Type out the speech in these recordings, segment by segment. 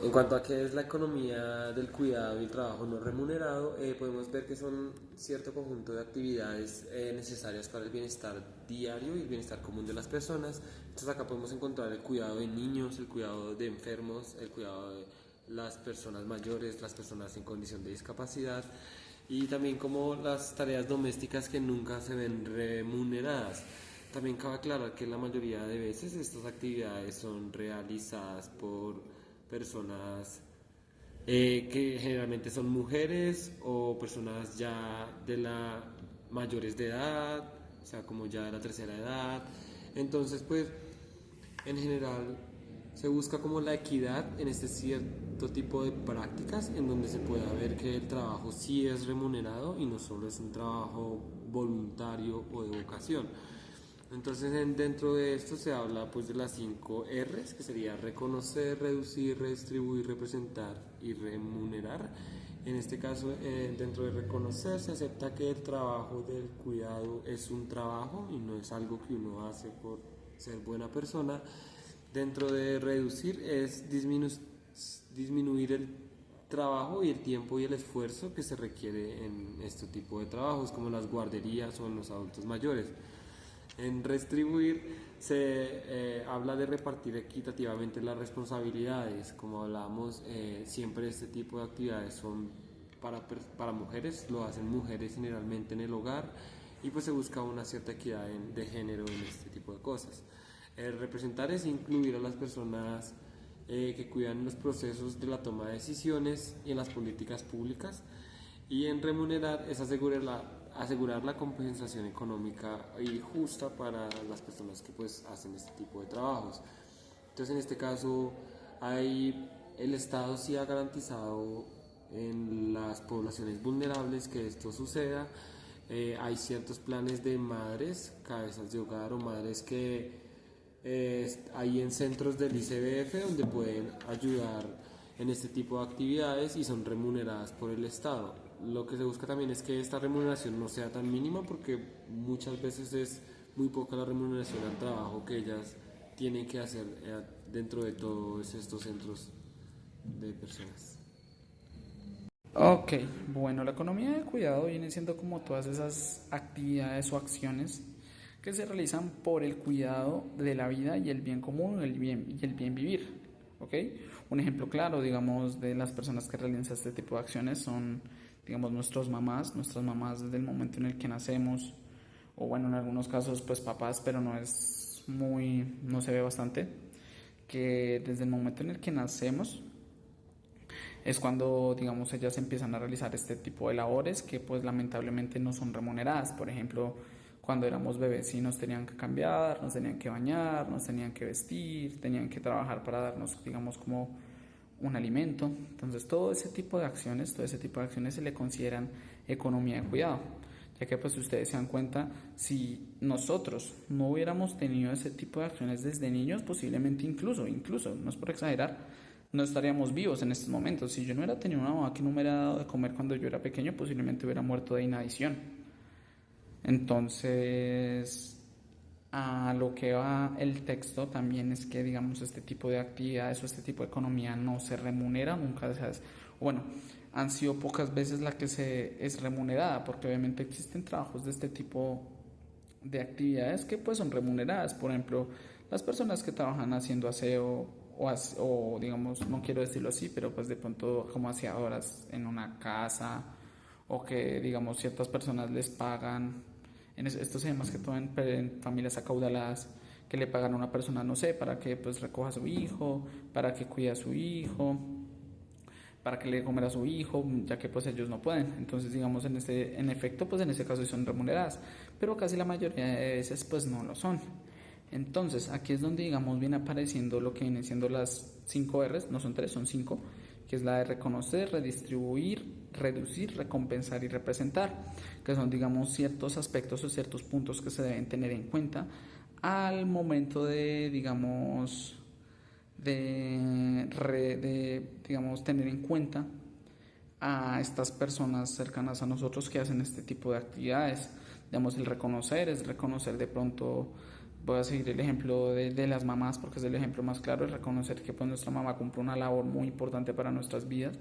En cuanto a qué es la economía del cuidado y el trabajo no remunerado, podemos ver que son cierto conjunto de actividades necesarias para el bienestar diario y el bienestar común de las personas. Entonces acá podemos encontrar el cuidado de niños, el cuidado de enfermos, el cuidado de las personas mayores, las personas en condición de discapacidad y también como las tareas domésticas que nunca se ven remuneradas. También cabe aclarar que la mayoría de veces estas actividades son realizadas por personas que generalmente son mujeres o personas ya de la mayores de edad, o sea, como ya de la tercera edad. Entonces, pues, en general se busca como la equidad en este cierto tipo de prácticas en donde se pueda ver que el trabajo sí es remunerado y no solo es un trabajo voluntario o de vocación. Entonces dentro de esto se habla pues de las 5 R's, que sería reconocer, reducir, redistribuir, representar y remunerar. En este caso, dentro de reconocer se acepta que el trabajo del cuidado es un trabajo y no es algo que uno hace por ser buena persona. Dentro de reducir es disminuir el trabajo y el tiempo y el esfuerzo que se requiere en este tipo de trabajos, como las guarderías o en los adultos mayores. En restribuir se habla de repartir equitativamente las responsabilidades. Como hablamos, siempre este tipo de actividades son para mujeres, lo hacen mujeres generalmente en el hogar y pues se busca una cierta equidad de género en este tipo de cosas. Representar es incluir a las personas que cuidan los procesos de la toma de decisiones y en las políticas públicas, y en remunerar es asegurar la compensación económica y justa para las personas que pues hacen este tipo de trabajos. Entonces en este caso el Estado sí ha garantizado en las poblaciones vulnerables que esto suceda. Hay ciertos planes de madres, cabezas de hogar o madres que hay en centros del ICBF donde pueden ayudar en este tipo de actividades y son remuneradas por el Estado. Lo que se busca también es que esta remuneración no sea tan mínima porque muchas veces es muy poca la remuneración al trabajo que ellas tienen que hacer dentro de todos estos centros de personas. Ok, bueno, la economía del cuidado viene siendo como todas esas actividades o acciones que se realizan por el cuidado de la vida y el bien común y el bien vivir. ¿Ok? Un ejemplo claro, digamos, de las personas que realizan este tipo de acciones son, digamos, nuestras mamás desde el momento en el que nacemos, o bueno, en algunos casos, pues papás, pero no se ve bastante, que desde el momento en el que nacemos es cuando, digamos, ellas empiezan a realizar este tipo de labores que pues lamentablemente no son remuneradas. Por ejemplo, cuando éramos bebés sí nos tenían que cambiar, nos tenían que bañar, nos tenían que vestir, tenían que trabajar para darnos, digamos, como un alimento. Entonces todo ese tipo de acciones se le consideran economía de cuidado. Ya que pues si ustedes se dan cuenta, si nosotros no hubiéramos tenido ese tipo de acciones desde niños, posiblemente incluso, no es por exagerar, no estaríamos vivos en estos momentos. Si yo no hubiera tenido una mamá que no me hubiera dado de comer cuando yo era pequeño, posiblemente hubiera muerto de inanición. Entonces, a lo que va el texto también es que, digamos, este tipo de actividades o este tipo de economía no se remunera, nunca se hace. Bueno, han sido pocas veces la que se es remunerada, porque obviamente existen trabajos de este tipo de actividades que pues son remuneradas. Por ejemplo, las personas que trabajan haciendo aseo o digamos, no quiero decirlo así, pero pues de pronto como aseadoras en una casa o que digamos ciertas personas les pagan, esto se ve más que todo en familias acaudaladas, que le pagan a una persona, no sé, para que pues recoja a su hijo, para que cuide a su hijo, para que le dé comer a su hijo, ya que pues ellos no pueden. Entonces, digamos, en efecto, pues en ese caso son remuneradas, pero casi la mayoría de veces pues no lo son. Entonces, aquí es donde, digamos, viene apareciendo lo que vienen siendo las 5 R's, no son 3, son 5, que es la de reconocer, redistribuir, reducir, recompensar y representar, que son, digamos, ciertos aspectos o ciertos puntos que se deben tener en cuenta al momento de, digamos, digamos, tener en cuenta a estas personas cercanas a nosotros que hacen este tipo de actividades. Digamos, el reconocer es reconocer de pronto Voy a seguir el ejemplo de las mamás porque es el ejemplo más claro, es reconocer que pues nuestra mamá cumple una labor muy importante para nuestras vidas,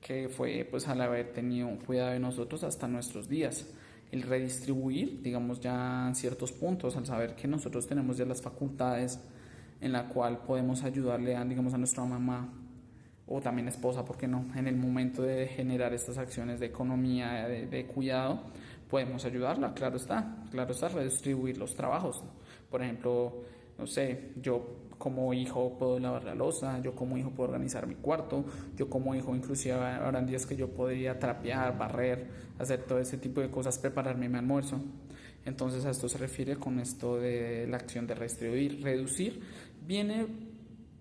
que fue pues al haber tenido un cuidado de nosotros hasta nuestros días. El redistribuir, digamos ya en ciertos puntos, al saber que nosotros tenemos ya las facultades en la cual podemos ayudarle a, digamos, a nuestra mamá o también esposa, ¿por qué no? En el momento de generar estas acciones de economía, de cuidado, podemos ayudarla, claro está, redistribuir los trabajos. Por ejemplo, no sé, yo como hijo puedo lavar la loza, yo como hijo puedo organizar mi cuarto, yo como hijo inclusive habrán días que yo podría trapear, barrer, hacer todo ese tipo de cosas, prepararme mi almuerzo. Entonces a esto se refiere con esto de la acción de redistribuir, reducir, viene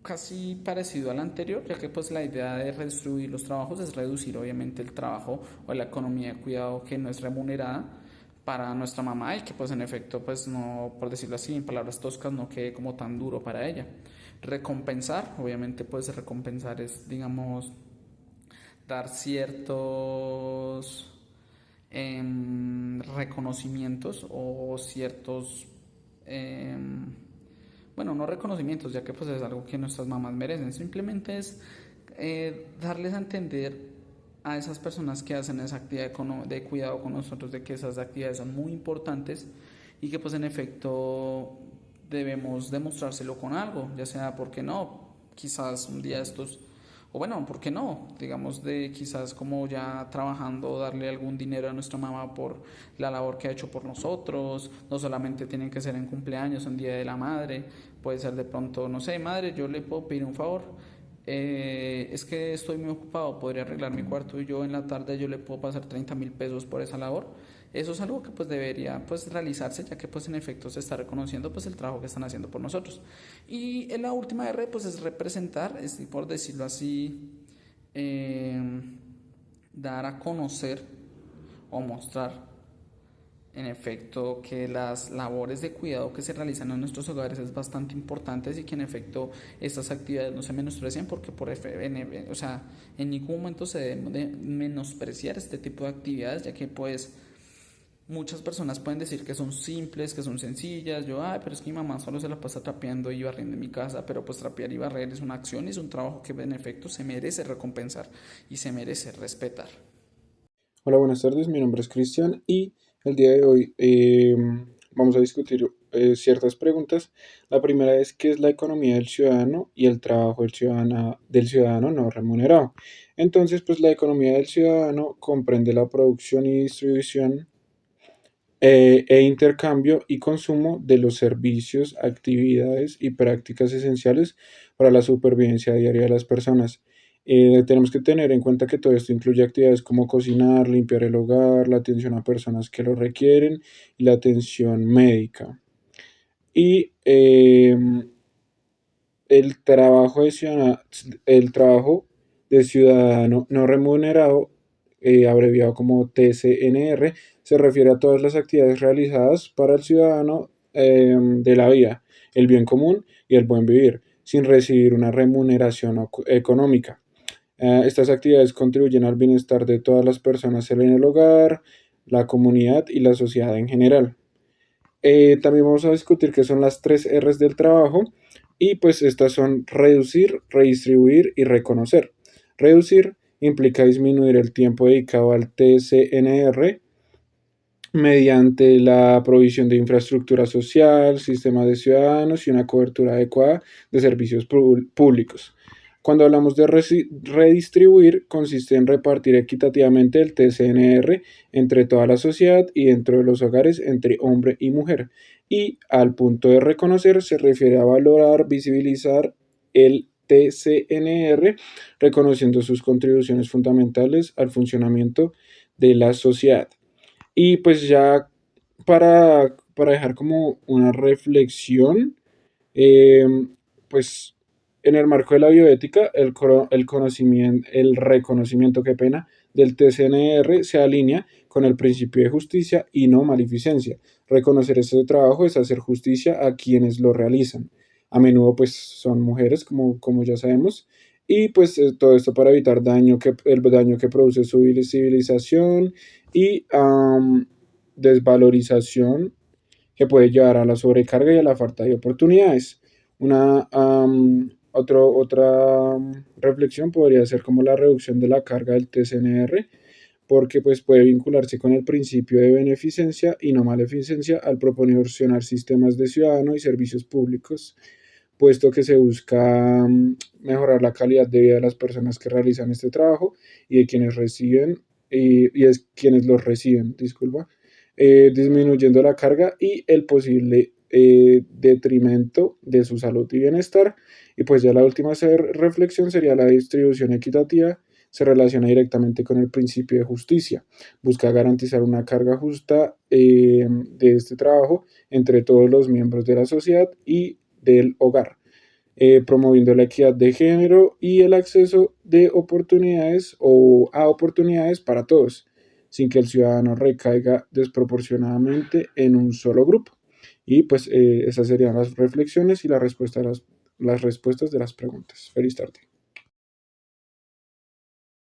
casi parecido al anterior, ya que pues la idea de redistribuir los trabajos es reducir obviamente el trabajo o la economía de cuidado que no es remunerada para nuestra mamá y que pues en efecto pues no, por decirlo así, en palabras toscas, no quede como tan duro para ella. Recompensar, obviamente pues recompensar es digamos dar ciertos reconocimientos o ciertos bueno, no reconocimientos, ya que pues es algo que nuestras mamás merecen, simplemente es darles a entender a esas personas que hacen esa actividad de cuidado con nosotros, de que esas actividades son muy importantes y que pues en efecto debemos demostrárselo con algo, ya sea porque no, quizás un día estos, o bueno, ¿por qué no? Digamos de quizás como ya trabajando darle algún dinero a nuestra mamá por la labor que ha hecho por nosotros, no solamente tienen que ser en cumpleaños, en Día de la Madre, puede ser de pronto, no sé, madre, yo le puedo pedir un favor, es que estoy muy ocupado, podría arreglar mi cuarto y yo en la tarde yo le puedo pasar 30.000 pesos por esa labor. Eso es algo que pues debería pues realizarse, ya que pues en efecto se está reconociendo pues el trabajo que están haciendo por nosotros. Y en la última R pues es representar, es por decirlo así, eh, dar a conocer o mostrar en efecto que las labores de cuidado que se realizan en nuestros hogares es bastante importantes y que en efecto estas actividades no se menosprecian porque o sea, en ningún momento se debe menospreciar este tipo de actividades, ya que pues muchas personas pueden decir que son simples, que son sencillas. Yo, ay, pero es que mi mamá solo se la pasa trapeando y barriendo en mi casa, pero pues trapear y barrer es una acción y es un trabajo que en efecto se merece recompensar y se merece respetar. Hola, buenas tardes. Mi nombre es Cristian y el día de hoy vamos a discutir ciertas preguntas. La primera es: ¿qué es la economía del ciudadano y el trabajo del ciudadano no remunerado? Entonces, pues la economía del ciudadano comprende la producción y distribución e intercambio y consumo de los servicios, actividades y prácticas esenciales para la supervivencia diaria de las personas. Tenemos que tener en cuenta que todo esto incluye actividades como cocinar, limpiar el hogar, la atención a personas que lo requieren y la atención médica. Y el trabajo de ciudadano no remunerado, abreviado como TCNR, se refiere a todas las actividades realizadas para el ciudadano de la vida, el bien común y el buen vivir, sin recibir una remuneración económica. Estas actividades contribuyen al bienestar de todas las personas en el hogar, la comunidad y la sociedad en general. También vamos a discutir qué son las tres R's del trabajo y pues estas son reducir, redistribuir y reconocer. Reducir implica disminuir el tiempo dedicado al TCNR mediante la provisión de infraestructura social, sistemas de ciudadanos y una cobertura adecuada de servicios públicos. Cuando hablamos de redistribuir, consiste en repartir equitativamente el TCNR entre toda la sociedad y dentro de los hogares entre hombre y mujer. Y al punto de reconocer se refiere a valorar, visibilizar el TCNR, reconociendo sus contribuciones fundamentales al funcionamiento de la sociedad. Y pues ya para dejar como una reflexión, eh, pues en el marco de la bioética, el reconocimiento, qué pena, del TCNR se alinea con el principio de justicia y no maleficencia. Reconocer este trabajo es hacer justicia a quienes lo realizan. A menudo pues son mujeres, como ya sabemos, y pues todo esto para evitar el daño que produce su civilización y desvalorización que puede llevar a la sobrecarga y a la falta de oportunidades. Otra reflexión podría ser como la reducción de la carga del TCNR, porque pues puede vincularse con el principio de beneficencia y no maleficencia al proporcionar sistemas de ciudadano y servicios públicos, puesto que se busca mejorar la calidad de vida de las personas que realizan este trabajo y de quienes reciben, y es quienes los reciben, disculpa, disminuyendo la carga y el posible detrimento de su salud y bienestar. Y pues ya la última reflexión sería la distribución equitativa. Se relaciona directamente con el principio de justicia. Busca garantizar una carga justa de este trabajo entre todos los miembros de la sociedad y del hogar, promoviendo la equidad de género y el acceso de oportunidades o a oportunidades para todos, sin que el ciudadano recaiga desproporcionadamente en un solo grupo. Y pues esas serían las reflexiones y las respuestas de las preguntas. Feliz tarde.